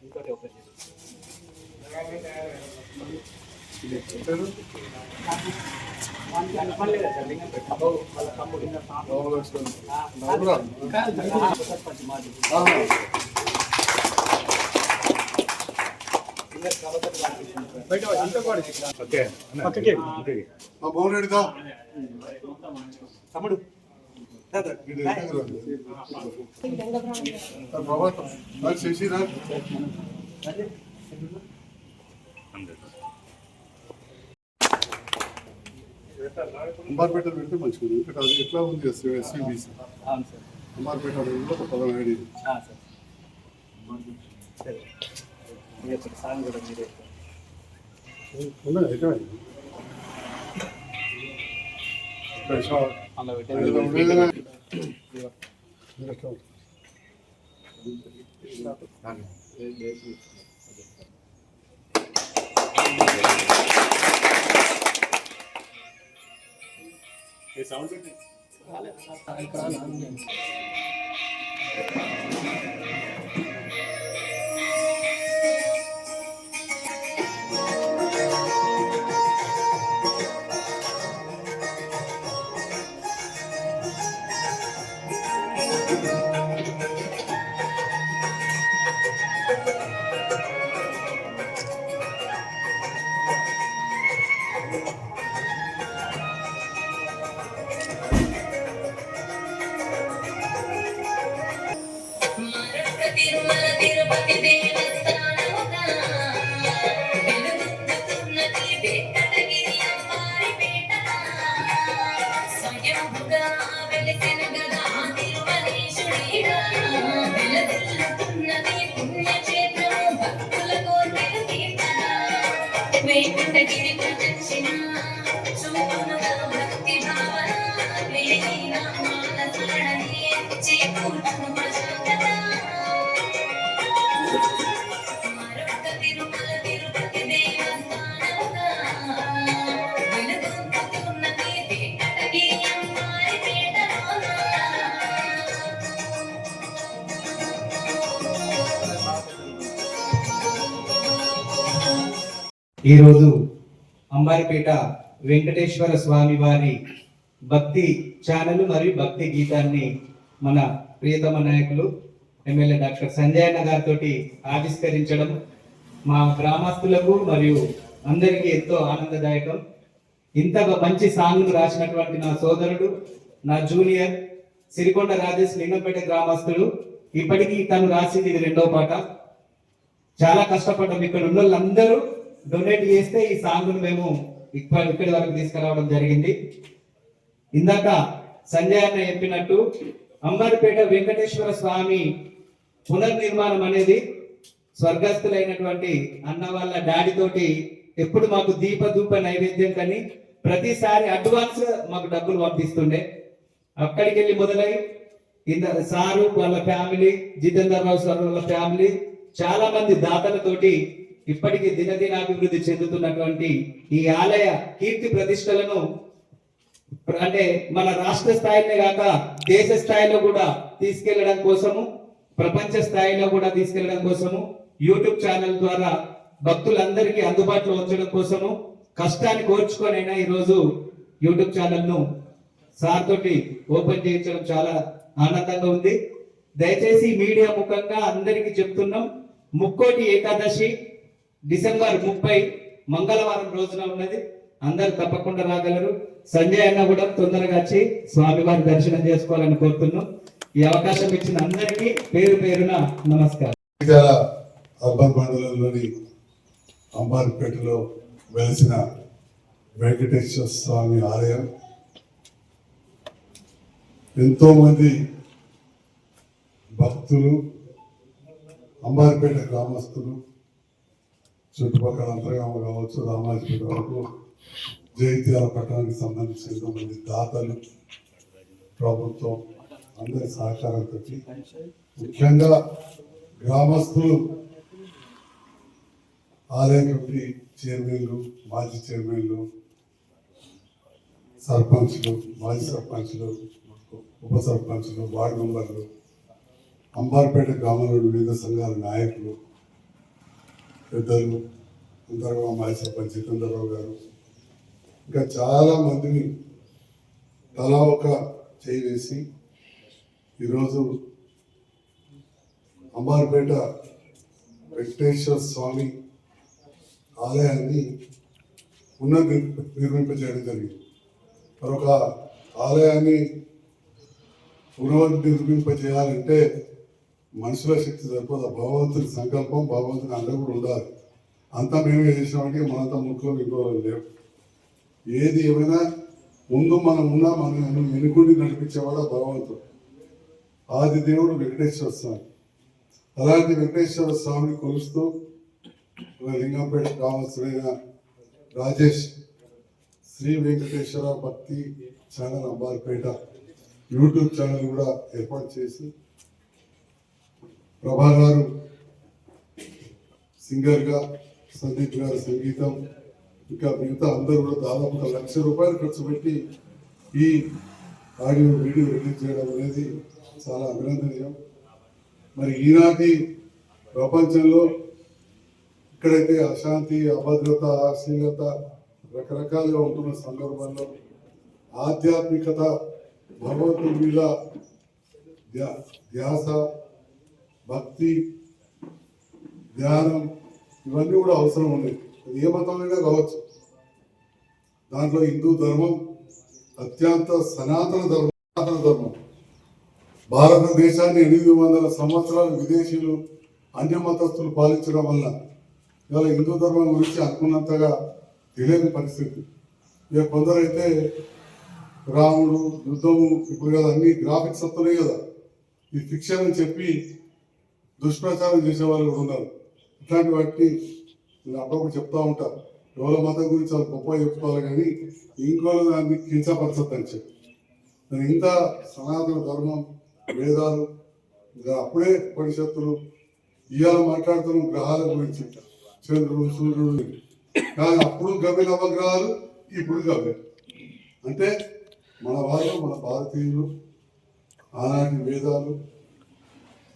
ఇంకోటి ఓపెన్ చేసి తమ్ముడు అంబార్పేట పెడితే మంచిగా ఇక్కడ అది ఎట్లా ఉంది ఎస్వీబీసీ అంబార్పేట ఒక పదం ఐడి ఈరోజు అంబారిపేట వెంకటేశ్వర స్వామి వారి భక్తి ఛానల్ మరియు భక్తి గీతాన్ని మన ప్రియతమ నాయకులు ఎమ్మెల్యే డాక్టర్ సంజయ్ అన్న గారితో ఆవిష్కరించడం మా గ్రామస్తులకు మరియు అందరికీ ఎంతో ఆనందదాయకం. ఇంత మంచి సాంగ్ రాసినటువంటి నా సోదరుడు, నా జూనియర్ సిరికొండ రాజేష్ లింగంపేట గ్రామస్తుడు. ఇప్పటికీ తను రాసింది ఇది 2వ పాట. చాలా కష్టపడ్డాం. ఇక్కడ ఉన్న వాళ్ళందరూ డొనేట్ చేస్తే ఈ సాంగ్ను మేము ఇక్కడి వరకు తీసుకురావడం జరిగింది. ఇందాక సంజయ్ అన్న చెప్పినట్టు అంబారిపేట వెంకటేశ్వర స్వామి పునర్నిర్మాణం అనేది స్వర్గస్థులైనటువంటి అన్న వాళ్ళ డాడీ తోటి ఎప్పుడు మాకు దీప నైవేద్యం కానీ ప్రతిసారి అడ్వాన్స్ మాకు డబ్బులు పంపిస్తుండే. అక్కడికి వెళ్ళి మొదలై సారు వాళ్ళ ఫ్యామిలీ, జితేందర్ రావు సార్ వాళ్ళ ఫ్యామిలీ, చాలా మంది దాతలతోటి ఇప్పటికీ దినదినాభివృద్ధి చెందుతున్నటువంటి ఈ ఆలయ కీర్తి ప్రతిష్టలను అంటే మన రాష్ట్ర స్థాయిలోనే కాక దేశ స్థాయిలో కూడా తీసుకెళ్లడం కోసము, ప్రపంచ స్థాయిలో కూడా తీసుకెళ్లడం కోసము యూట్యూబ్ ఛానల్ ద్వారా భక్తులందరికీ అందుబాటులో ఉంచడం కోసము కష్టాన్ని కోర్చుకొనైనా ఈరోజు యూట్యూబ్ ఛానల్ ను సార్ తోటి ఓపెన్ చేయించడం చాలా ఆనందంగా ఉంది. దయచేసి మీడియా ముఖంగా అందరికీ చెప్తున్నాం, ముక్కోటి ఏకాదశి డిసెంబర్ 30 మంగళవారం రోజున ఉన్నది. అందరు తప్పకుండా రాగలరు. సంజయ్ అన్న కూడా తొందరగా వచ్చి స్వామివారి దర్శనం చేసుకోవాలని కోరుతున్నాం. ఈ అవకాశం ఇచ్చిన అందరికీ పేరు పేరున నమస్కారం. అర్బన్ మండలంలోని అంబారిపేటలో వెలిసిన వెంకటేశ్వర స్వామి ఆలయం ఎంతో మంది భక్తులు, అంబారిపేట గ్రామస్తులు, చుట్టుపక్కల అంతర్గామ కావచ్చు, రామాజపేట వరకు జైత్యాల పట్టణానికి సంబంధించిన ఎంతోమంది దాతలు, ప్రభుత్వం అందరి సహకారంతో ముఖ్యంగా గ్రామస్తులు, ఆలయ కమిటీ చైర్మన్లు, మాజీ చైర్మన్లు, సర్పంచ్లు, మాజీ సర్పంచ్లు, ఉప సర్పంచ్లు, వార్డు మెంబర్లు, అంబారిపేట గ్రామంలోని వివిధ సంఘాల నాయకులు, పెద్దలు అందరూ మాజీ సర్పంచ్ జితేంద్రరావు గారు ఇంకా చాలా మందిని తలా ఒక చేయి వేసి ఈరోజు అంబార్పేట వెంకటేశ్వర స్వామి ఆలయాన్ని నిర్మింపజేయడం జరిగింది. మరొక ఆలయాన్ని పునర్నిర్మింపజేయాలంటే మనుషుల శక్తి సరిపోదు, భగవంతుని సంకల్పం, భగవంతుని అందరూ కూడా ఉండాలి. అంతా మేమే చేసినామంటే మనంతా ముఖ్యంలో ఇంకోవాలి లేవు. ఏది ఏమైనా ముందు మనం ఉన్నా మనం ఎన్నుకుండి నడిపించేవాడు భగవంతుడు, ఆది దేవుడు వెంకటేశ్వర స్వామి. అలాంటి వెంకటేశ్వర స్వామిని కొలుస్తూ లింగంపేట కావాల్సిన రాజేష్ శ్రీ వెంకటేశ్వర భక్తి ఛానల్ అంబార్పేట యూట్యూబ్ ఛానల్ కూడా ఏర్పాటు చేసి ప్రభా గారు సింగర్గా, సందీప్ గారు సంగీతం, ఇంకా మిగతా అందరూ కూడా దాదాపు ₹1,00,000 ఖర్చు పెట్టి ఈ ఆడియో వీడియో రిలీజ్ చేయడం అనేది చాలా అభినందనీయం. మరి ఈనాటి ప్రపంచంలో ఎక్కడైతే అశాంతి, అభద్రత, అశ్లీలత రకరకాలుగా ఉంటున్న సందర్భంలో ఆధ్యాత్మికత, భగవంతుడి మీద ధ్యాస, భక్తి, ధ్యానం ఇవన్నీ కూడా అవసరం ఉన్నాయి. అది ఏ మతమైనా కావచ్చు. దాంట్లో హిందూ ధర్మం అత్యంత సనాతన ధర్మం. భారతదేశాన్ని 800 సంవత్సరాలు విదేశీయులు, అన్య మతస్థులు పాలించడం వల్ల ఇవాళ హిందూ ధర్మం గురించి అనుకున్నంతగా తెలియని పరిస్థితి. ఇక కొందరైతే రాముడు, యుద్ధము, ఇప్పుడు కదా అన్ని గ్రాఫిక్స్ వస్తున్నాయి కదా, ఈ ఫిక్షన్ అని చెప్పి దుష్ప్రచారం చేసేవాళ్ళు కూడా ఉన్నారు. ఇట్లాంటి వాటిని నేను అప్పుడప్పుడు చెప్తా ఉంటాను. ఎవరి మతం గురించి వాళ్ళు గొప్ప చెప్పుకోవాలి కానీ ఇంకోళ్ళు దాన్ని కించపరచద్దని చెప్పి. నేను ఇంత సనాతన ధర్మం, వేదాలు, అప్పుడే ఉపనిషత్తులు ఇవాళ మాట్లాడుతున్న గ్రహాల గురించి, చంద్రుడు, సూర్యుడు, కానీ అప్పుడు గవ్య నవగ్రహాలు, ఇప్పుడు గవ్య. అంటే మన వాళ్ళు, మన భారతీయులు ఆనాటి వేదాలు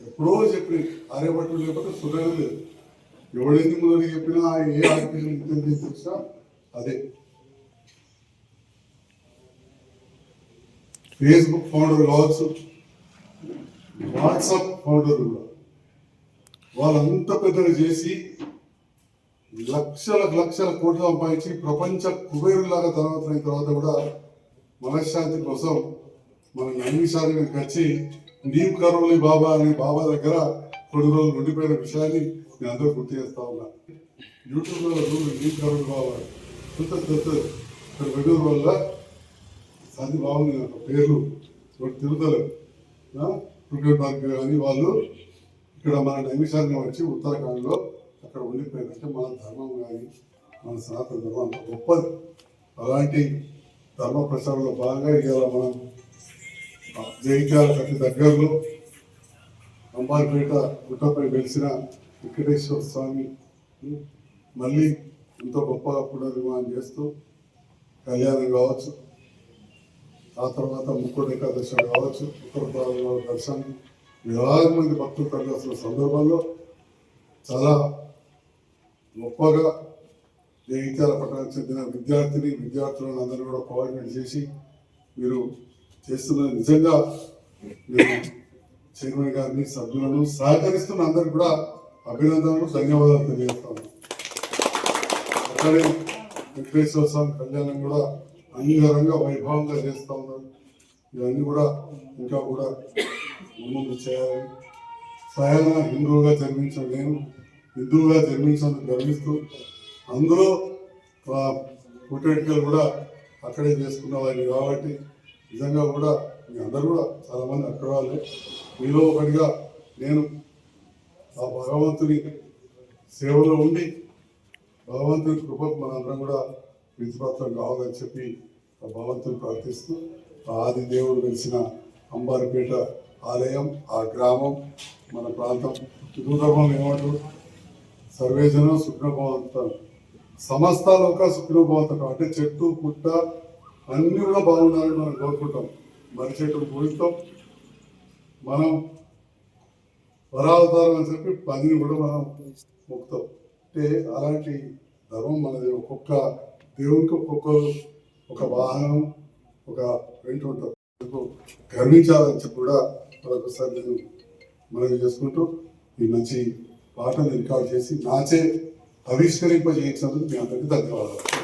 ఎప్పుడో చెప్పి ఆర్యభట్టులు లేకపోతే సురేలు లేదు. ఎవడెంది మొదలు చెప్పినా ఏ ఆర్టికల్ చూసినా అదే. ఫేస్బుక్ ఫౌండర్ కావచ్చు, వాట్సాప్ ఫౌండర్ కూడా వాళ్ళంతా పెద్దగా చేసి లక్షల కోట్లు సంపాదించి ప్రపంచ కుబేరులాగా తర్వాత కూడా మనశ్శాంతి కోసం మన నైమిషాన్ని వచ్చి నీమ్ కరోలి బాబా అనే బాబా దగ్గర కొన్ని రోజులు ఉండిపోయిన విషయాన్ని నేను అందరూ గుర్తు చేస్తా ఉన్నా. యూట్యూబ్లో నీమ్ కరోలి బాబా ఇక్కడ వెడూరు వల్ల అది బాగుంది, పేర్లు తిరుగుతలేదు. క్రికెట్ పార్క్ కానీ వాళ్ళు ఇక్కడ మన నైమిషాన్ని వచ్చి ఉత్తరాఖండ్లో అక్కడ ఉండిపోయిందంటే మన ధర్మం కానీ మన సనాతన ధర్మం అంత గొప్పది. అలాంటి ధర్మ ప్రచారంలో భాగంగా ఇవాళ మనం జైత్యాల అతి దగ్గరలో అంబార్పేట గుట్టపై వెలిసిన వెంకటేశ్వర స్వామి మళ్ళీ ఎంతో గొప్పగా పునర్నిర్మాణం చేస్తూ కళ్యాణం కావచ్చు, ఆ తర్వాత ముక్కోటి ఏకాదశి కావచ్చు, ఉత్తర దర్శనం, వేలాది మంది భక్తులు తరలిస్తున్న సందర్భంలో చాలా గొప్పగా జగిత్యాల పట్టణానికి చెందిన విద్యార్థులను అందరూ కూడా కోఆర్డినేట్ చేసి మీరు చేస్తున్న నిజంగా నేను చైర్మన్ గారిని, సభ్యులను, సహకరిస్తున్న అందరికి కూడా అభినందనలు, ధన్యవాదాలు తెలియజేస్తాను. అక్కడే వెంకటేశ్వర స్వామి కళ్యాణం కూడా అంగరంగ వైభవంగా చేస్తూ ఉన్నారు. ఇవన్నీ కూడా ఇంకా కూడా ముందు చేయాలని, స్వయాన హిందువుగా జన్మించిన నేను హిందువుగా జన్మించినందుకు గర్విస్తూ, అందులో పుట్టెంటికలు కూడా అక్కడే చేసుకున్న వారిని కాబట్టి నిజంగా కూడా మీ అందరూ కూడా చాలామంది అక్కడ వాళ్ళే. మీలో ఒకటిగా నేను ఆ భగవంతుని సేవలో ఉండి భగవంతుని కృపకు మనందరం కూడా విధిపత్రం కావాలని చెప్పి ఆ భగవంతుని ప్రార్థిస్తూ, ఆది దేవుడు వెలిసిన అంబార్పేట ఆలయం, ఆ గ్రామం, మన ప్రాంతం, హిందూ ధర్మం ఏమంటారు, సర్వేజనం సుఖభవంతం, సమస్త లోక సుఖభవంతం. అంటే చెట్టు పుట్ట అన్నీ కూడా బాగుండాలని మనం కోరుకుంటాం. మరి చెట్టును పూజిస్తాం, మనం వరావతారం అని చెప్పి పనిని కూడా మనం మొక్కుతాం. అంటే అలాంటి ధర్మం మనది. ఒక్కొక్క దేవునికి ఒక్కొక్కరు ఒక వాహనం, ఒక వెంట ఉంటారు. గర్వించాలని చెప్పి కూడా మరొకసారి నేను మనవి చేసుకుంటూ ఈ మంచి పాటను రికార్డ్ చేసి నాచే ఆవిష్కరింపజేయించినందుకు మీ అందరికీ ధన్యవాదాలు.